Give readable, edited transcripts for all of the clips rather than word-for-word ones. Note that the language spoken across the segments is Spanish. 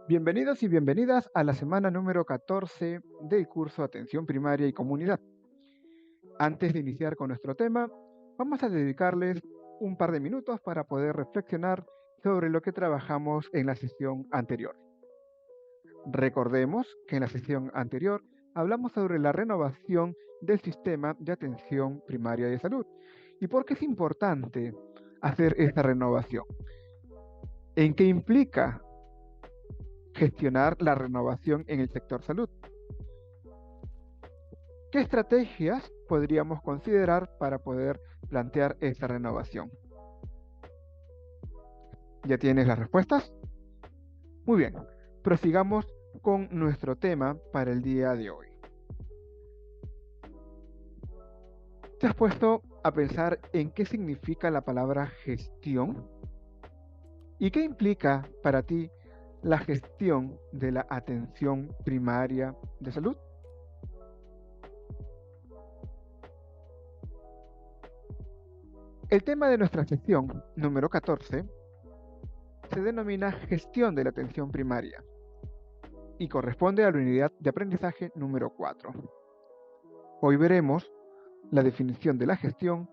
Bienvenidos y bienvenidas a la semana número 14 del curso Atención Primaria y Comunidad. Antes de iniciar con nuestro tema, vamos a dedicarles un par de minutos para poder reflexionar sobre lo que trabajamos en la sesión anterior. Recordemos que en la sesión anterior hablamos sobre la renovación del sistema de atención primaria de salud y por qué es importante hacer esta renovación. ¿En qué implica gestionar la renovación en el sector salud? ¿Qué estrategias podríamos considerar para poder plantear esta renovación? ¿Ya tienes las respuestas? Muy bien, prosigamos con nuestro tema para el día de hoy. ¿Te has puesto a pensar en qué significa la palabra gestión? ¿Y qué implica para ti la gestión de la atención primaria de salud? El tema de nuestra sesión número 14 se denomina gestión de la atención primaria y corresponde a la unidad de aprendizaje número 4. Hoy veremos la definición de la gestión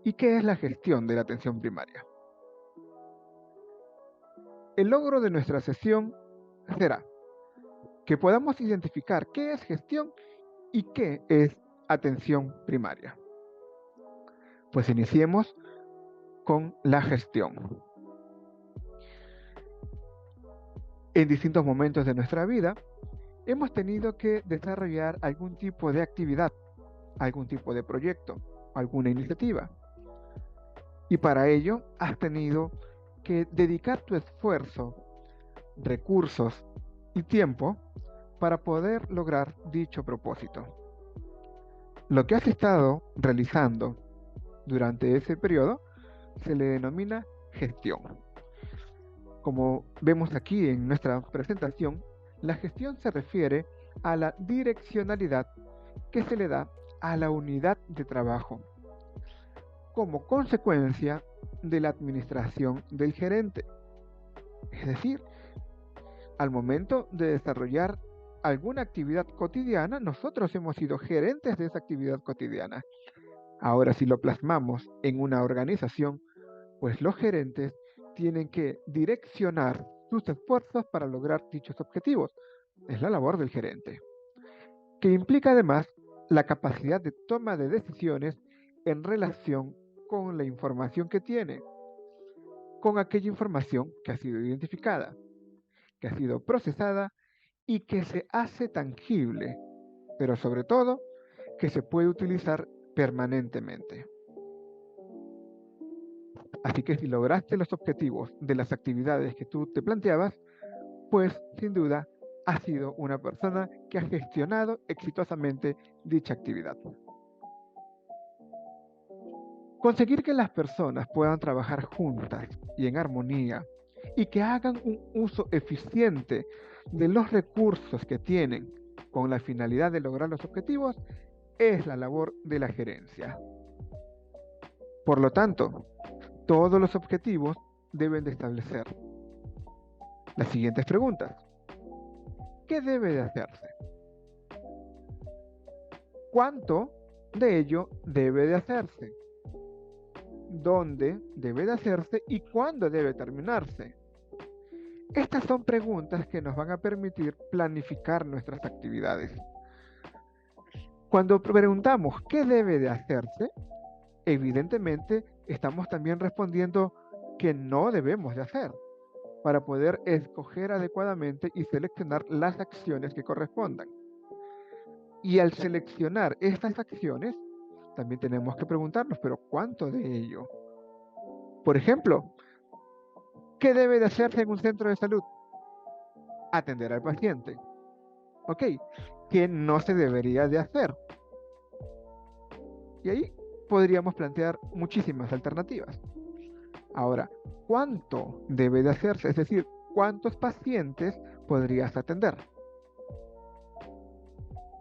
y qué es la gestión de la atención primaria. El logro de nuestra sesión será que podamos identificar qué es gestión y qué es atención primaria. Pues iniciemos con la gestión. En distintos momentos de nuestra vida, hemos tenido que desarrollar algún tipo de actividad, algún tipo de proyecto, alguna iniciativa. Y para ello has tenido que dedicar tu esfuerzo, recursos y tiempo para poder lograr dicho propósito. Lo que has estado realizando durante ese periodo se le denomina gestión. Como vemos aquí en nuestra presentación, la gestión se refiere a la direccionalidad que se le da a la unidad de trabajo como consecuencia de la administración del gerente. Es decir, al momento de desarrollar alguna actividad cotidiana, nosotros hemos sido gerentes de esa actividad cotidiana. Ahora, si lo plasmamos en una organización, pues los gerentes tienen que direccionar sus esfuerzos para lograr dichos objetivos. Es la labor del gerente, que implica además la capacidad de toma de decisiones en relación con la información que tiene, con aquella información que ha sido identificada, que ha sido procesada y que se hace tangible, pero sobre todo que se puede utilizar permanentemente. Así que si lograste los objetivos de las actividades que tú te planteabas, pues sin duda has sido una persona que ha gestionado exitosamente dicha actividad. Conseguir que las personas puedan trabajar juntas y en armonía y que hagan un uso eficiente de los recursos que tienen con la finalidad de lograr los objetivos es la labor de la gerencia. Por lo tanto, todos los objetivos deben de establecer las siguientes preguntas. ¿Qué debe de hacerse? ¿Cuánto de ello debe de hacerse? ¿Dónde debe de hacerse y cuándo debe terminarse? Estas son preguntas que nos van a permitir planificar nuestras actividades. Cuando preguntamos qué debe de hacerse, evidentemente estamos también respondiendo qué no debemos de hacer para poder escoger adecuadamente y seleccionar las acciones que correspondan. Y al seleccionar estas acciones, también tenemos que preguntarnos, pero ¿cuánto de ello? Por ejemplo, ¿qué debe de hacerse en un centro de salud? Atender al paciente. Ok, ¿qué no se debería de hacer? Y ahí podríamos plantear muchísimas alternativas. Ahora, ¿cuánto debe de hacerse? Es decir, ¿cuántos pacientes podrías atender?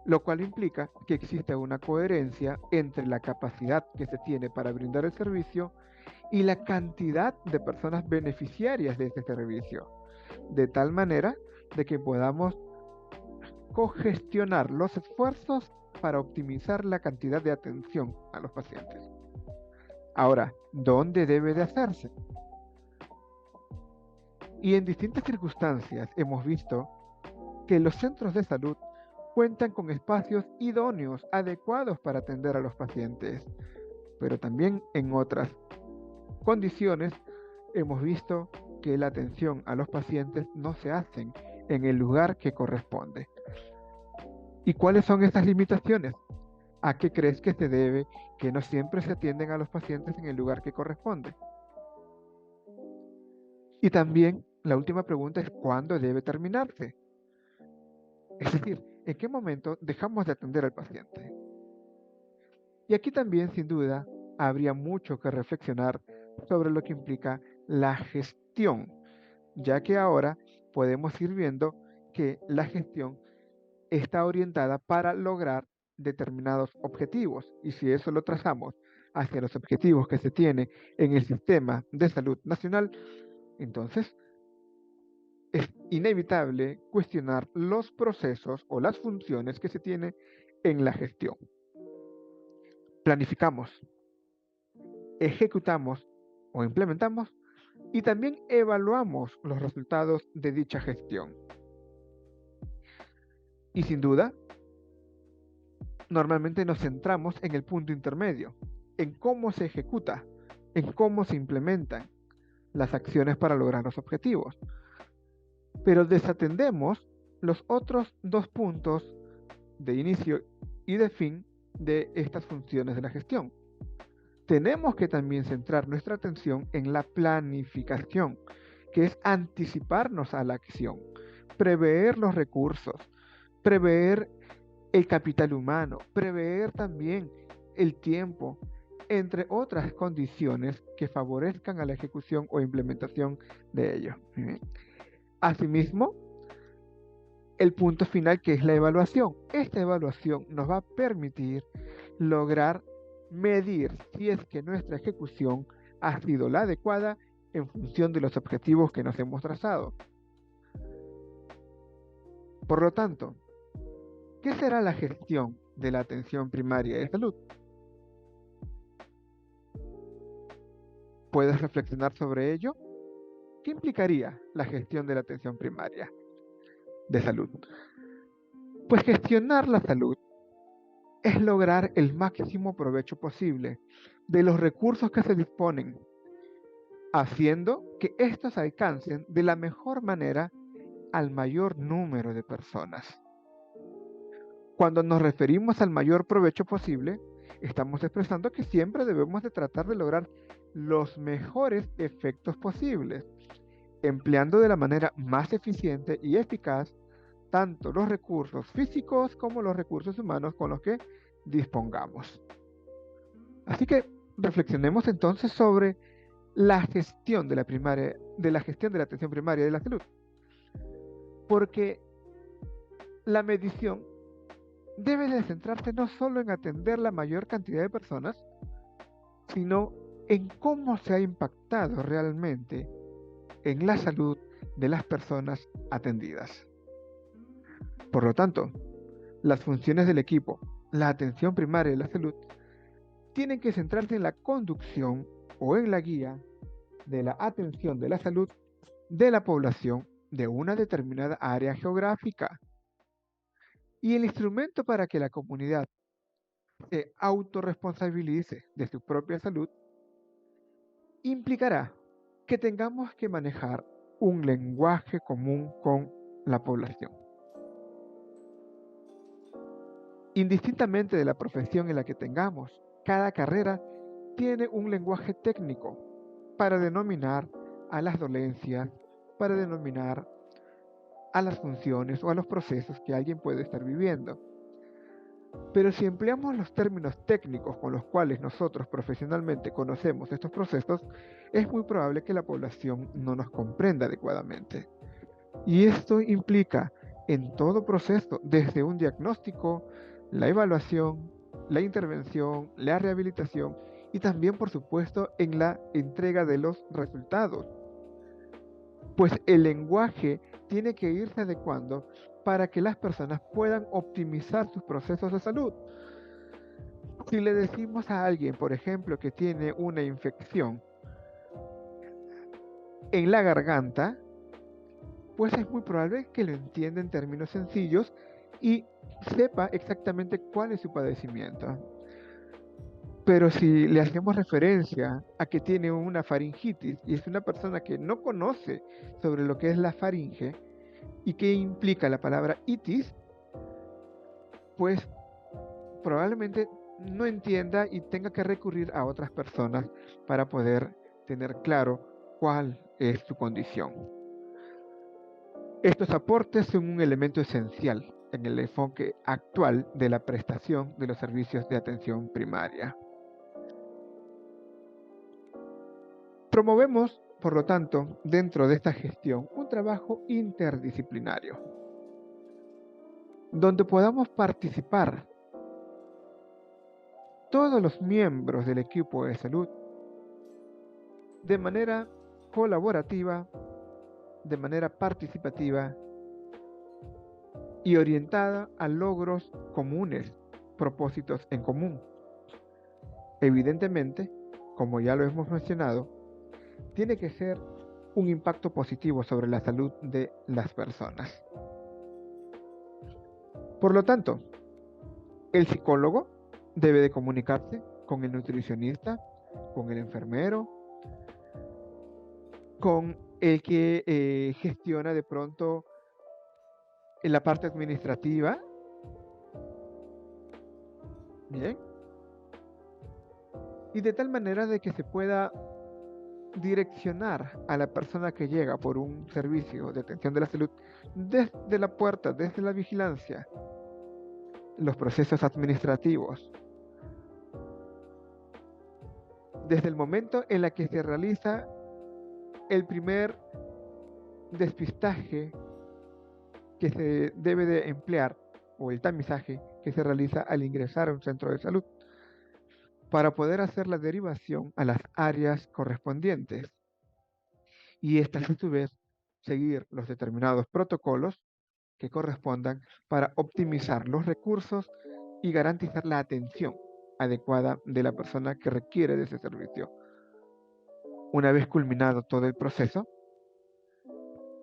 Lo cual implica que existe una coherencia entre la capacidad que se tiene para brindar el servicio y la cantidad de personas beneficiarias de ese servicio, de tal manera de que podamos cogestionar los esfuerzos para optimizar la cantidad de atención a los pacientes. Ahora, ¿dónde debe de hacerse? Y en distintas circunstancias hemos visto que los centros de salud cuentan con espacios idóneos, adecuados para atender a los pacientes, pero también en otras condiciones hemos visto que la atención a los pacientes no se hacen en el lugar que corresponde. ¿Y cuáles son estas limitaciones? ¿A qué crees que se debe que no siempre se atienden a los pacientes en el lugar que corresponde? Y también la última pregunta es ¿cuándo debe terminarse? Es decir, ¿en qué momento dejamos de atender al paciente? Y aquí también, sin duda, habría mucho que reflexionar sobre lo que implica la gestión, ya que ahora podemos ir viendo que la gestión está orientada para lograr determinados objetivos. Y si eso lo trazamos hacia los objetivos que se tiene en el sistema de salud nacional, entonces es inevitable cuestionar los procesos o las funciones que se tiene en la gestión. Planificamos, ejecutamos o implementamos y también evaluamos los resultados de dicha gestión. Y sin duda, normalmente nos centramos en el punto intermedio, en cómo se ejecuta, en cómo se implementan las acciones para lograr los objetivos. Pero desatendemos los otros dos puntos de inicio y de fin de estas funciones de la gestión. Tenemos que también centrar nuestra atención en la planificación, que es anticiparnos a la acción, prever los recursos, prever el capital humano, prever también el tiempo, entre otras condiciones que favorezcan a la ejecución o implementación de ello. Asimismo, el punto final, que es la evaluación. Esta evaluación nos va a permitir lograr medir si es que nuestra ejecución ha sido la adecuada en función de los objetivos que nos hemos trazado. Por lo tanto, ¿qué será la gestión de la atención primaria de salud? ¿Puedes reflexionar sobre ello? ¿Qué implicaría la gestión de la atención primaria de salud? Pues gestionar la salud es lograr el máximo provecho posible de los recursos que se disponen, haciendo que estos alcancen de la mejor manera al mayor número de personas. Cuando nos referimos al mayor provecho posible, estamos expresando que siempre debemos de tratar de lograr los mejores efectos posibles, empleando de la manera más eficiente y eficaz tanto los recursos físicos como los recursos humanos con los que dispongamos. Así que reflexionemos entonces sobre la gestión de la atención primaria de la salud, porque la medición debe de centrarse no solo en atender la mayor cantidad de personas, sino en cómo se ha impactado realmente en la salud de las personas atendidas. Por lo tanto, las funciones del equipo, la atención primaria de la salud, tienen que centrarse en la conducción o en la guía de la atención de la salud de la población de una determinada área geográfica. Y el instrumento para que la comunidad se autorresponsabilice de su propia salud implicará que tengamos que manejar un lenguaje común con la población. Indistintamente de la profesión en la que tengamos, cada carrera tiene un lenguaje técnico para denominar a las dolencias, para denominar a las funciones o a los procesos que alguien puede estar viviendo. Pero si empleamos los términos técnicos con los cuales nosotros profesionalmente conocemos estos procesos, es muy probable que la población no nos comprenda adecuadamente. Y esto implica en todo proceso, desde un diagnóstico, la evaluación, la intervención, la rehabilitación y también, por supuesto, en la entrega de los resultados. Pues el lenguaje tiene que irse adecuando para que las personas puedan optimizar sus procesos de salud. Si le decimos a alguien, por ejemplo, que tiene una infección en la garganta, pues es muy probable que lo entienda en términos sencillos y sepa exactamente cuál es su padecimiento. Pero si le hacemos referencia a que tiene una faringitis y es una persona que no conoce sobre lo que es la faringe y qué implica la palabra itis, pues probablemente no entienda y tenga que recurrir a otras personas para poder tener claro cuál es su condición. Estos aportes son un elemento esencial en el enfoque actual de la prestación de los servicios de atención primaria. Promovemos, por lo tanto, dentro de esta gestión, un trabajo interdisciplinario, donde podamos participar todos los miembros del equipo de salud de manera colaborativa, de manera participativa y orientada a logros comunes, propósitos en común. Evidentemente, como ya lo hemos mencionado, tiene que ser un impacto positivo sobre la salud de las personas. Por lo tanto, el psicólogo debe de comunicarse con el nutricionista, con el enfermero, con el que gestiona de pronto en la parte administrativa. Bien. Y de tal manera de que se pueda direccionar a la persona que llega por un servicio de atención de la salud desde la puerta, desde la vigilancia, los procesos administrativos, desde el momento en el que se realiza el primer despistaje que se debe de emplear o el tamizaje que se realiza al ingresar a un centro de salud para poder hacer la derivación a las áreas correspondientes y estas a su vez seguir los determinados protocolos que correspondan para optimizar los recursos y garantizar la atención adecuada de la persona que requiere de ese servicio. Una vez culminado todo el proceso,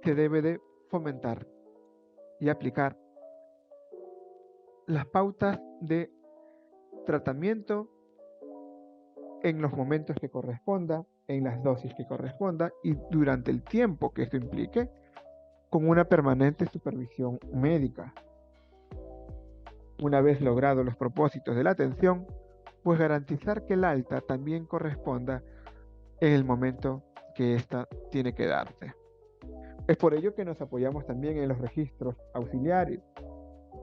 se debe de fomentar y aplicar las pautas de tratamiento en los momentos que corresponda, en las dosis que corresponda y durante el tiempo que esto implique, con una permanente supervisión médica. Una vez logrados los propósitos de la atención, pues garantizar que el alta también corresponda en el momento que ésta tiene que darse. Es por ello que nos apoyamos también en los registros auxiliares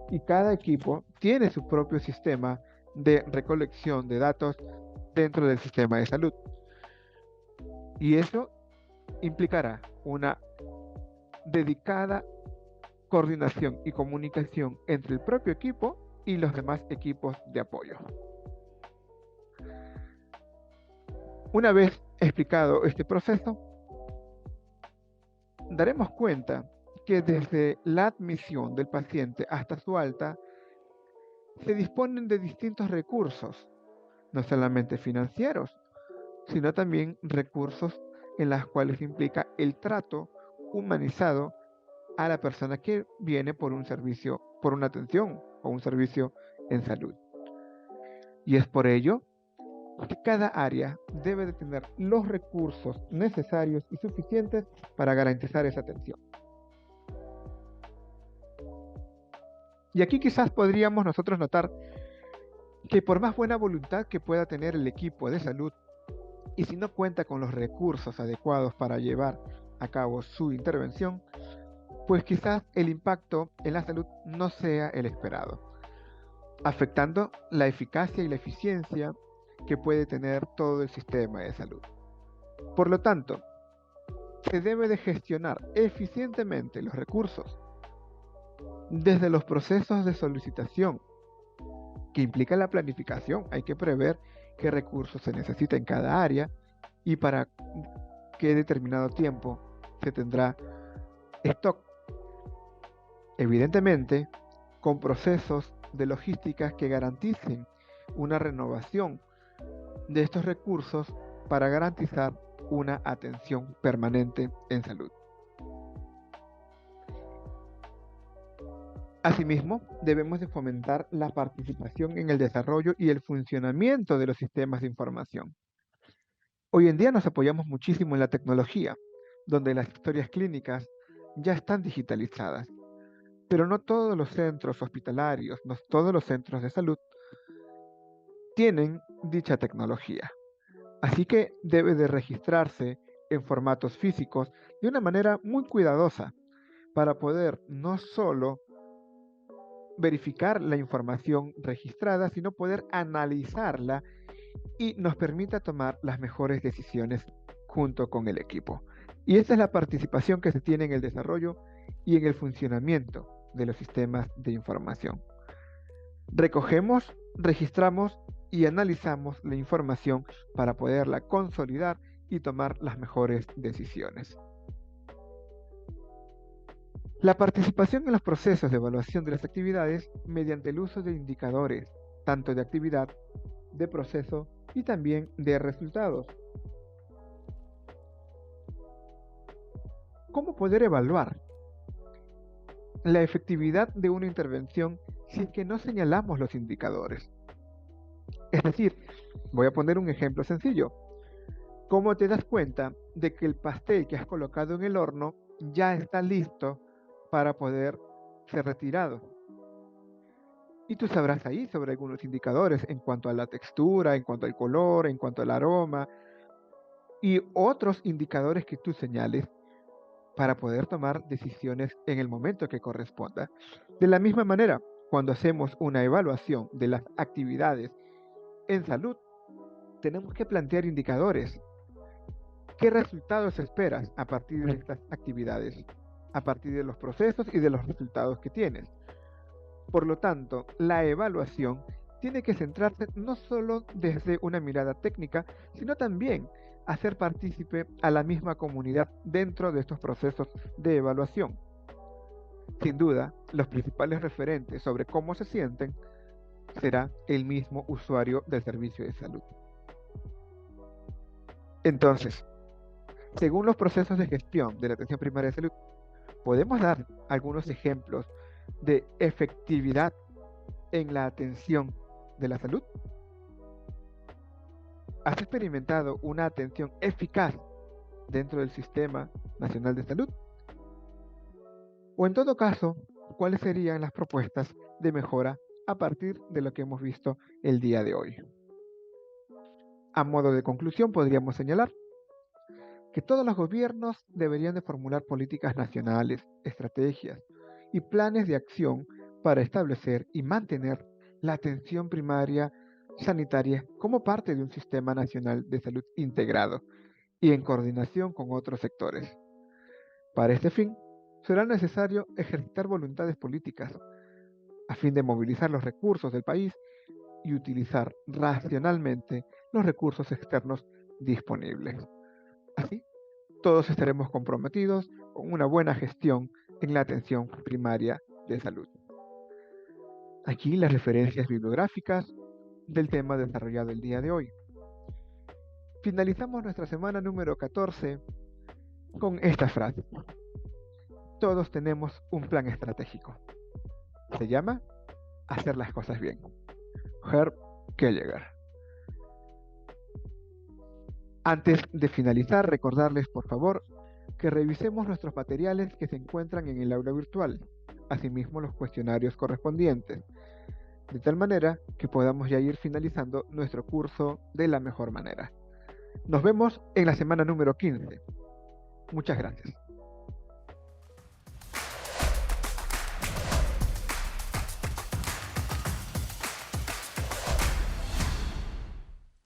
y cada equipo tiene su propio sistema de recolección de datos dentro del sistema de salud. Y eso implicará una dedicada coordinación y comunicación entre el propio equipo y los demás equipos de apoyo. Una vez explicado este proceso, daremos cuenta que desde la admisión del paciente hasta su alta se disponen de distintos recursos, no solamente financieros, sino también recursos en los cuales implica el trato humanizado a la persona que viene por un servicio, por una atención o un servicio en salud. Y es por ello que cada área debe de tener los recursos necesarios y suficientes para garantizar esa atención. Y aquí quizás podríamos nosotros notar que por más buena voluntad que pueda tener el equipo de salud, y si no cuenta con los recursos adecuados para llevar a cabo su intervención, pues quizás el impacto en la salud no sea el esperado, afectando la eficacia y la eficiencia que puede tener todo el sistema de salud. Por lo tanto, se debe de gestionar eficientemente los recursos desde los procesos de solicitación, que implica la planificación. Hay que prever qué recursos se necesita en cada área y para qué determinado tiempo se tendrá stock Evidentemente, con procesos de logística que garanticen una renovación de estos recursos para garantizar una atención permanente en salud. Asimismo, debemos de fomentar la participación en el desarrollo y el funcionamiento de los sistemas de información. Hoy en día nos apoyamos muchísimo en la tecnología, donde las historias clínicas ya están digitalizadas, pero no todos los centros hospitalarios, no todos los centros de salud tienen dicha tecnología. Así que debe de registrarse en formatos físicos de una manera muy cuidadosa para poder no solo verificar la información registrada, sino poder analizarla y nos permita tomar las mejores decisiones junto con el equipo. Y esta es la participación que se tiene en el desarrollo y en el funcionamiento de los sistemas de información. Recogemos, registramos y analizamos la información para poderla consolidar y tomar las mejores decisiones. La participación en los procesos de evaluación de las actividades mediante el uso de indicadores, tanto de actividad, de proceso y también de resultados. ¿Cómo poder evaluar la efectividad de una intervención si es que no señalamos los indicadores? Es decir, voy a poner un ejemplo sencillo. ¿Cómo te das cuenta de que el pastel que has colocado en el horno ya está listo para poder ser retirado? Y tú sabrás ahí sobre algunos indicadores en cuanto a la textura, en cuanto al color, en cuanto al aroma y otros indicadores que tú señales para poder tomar decisiones en el momento que corresponda. De la misma manera, cuando hacemos una evaluación de las actividades en salud, tenemos que plantear indicadores. ¿Qué resultados esperas a partir de estas actividades? A partir de los procesos y de los resultados que tienes. Por lo tanto, la evaluación tiene que centrarse no solo desde una mirada técnica, sino también hacer partícipe a la misma comunidad dentro de estos procesos de evaluación. Sin duda, los principales referentes sobre cómo se sienten será el mismo usuario del servicio de salud. Entonces, según los procesos de gestión de la atención primaria de salud, podemos dar algunos ejemplos de efectividad en la atención de la salud. ¿Has experimentado una atención eficaz dentro del Sistema Nacional de Salud? O en todo caso, ¿cuáles serían las propuestas de mejora a partir de lo que hemos visto el día de hoy? A modo de conclusión, podríamos señalar que todos los gobiernos deberían de formular políticas nacionales, estrategias y planes de acción para establecer y mantener la atención primaria sanitaria como parte de un sistema nacional de salud integrado y en coordinación con otros sectores. Para este fin, será necesario ejercitar voluntades políticas a fin de movilizar los recursos del país y utilizar racionalmente los recursos externos disponibles. Así, todos estaremos comprometidos con una buena gestión en la atención primaria de salud. Aquí las referencias bibliográficas del tema desarrollado el día de hoy. Finalizamos nuestra semana número 14 con esta frase. Todos tenemos un plan estratégico. Se llama hacer las cosas bien. Herb Kelleher. Antes de finalizar, recordarles por favor que revisemos nuestros materiales que se encuentran en el aula virtual, asimismo los cuestionarios correspondientes, de tal manera que podamos ya ir finalizando nuestro curso de la mejor manera. Nos vemos en la semana número 15. Muchas gracias.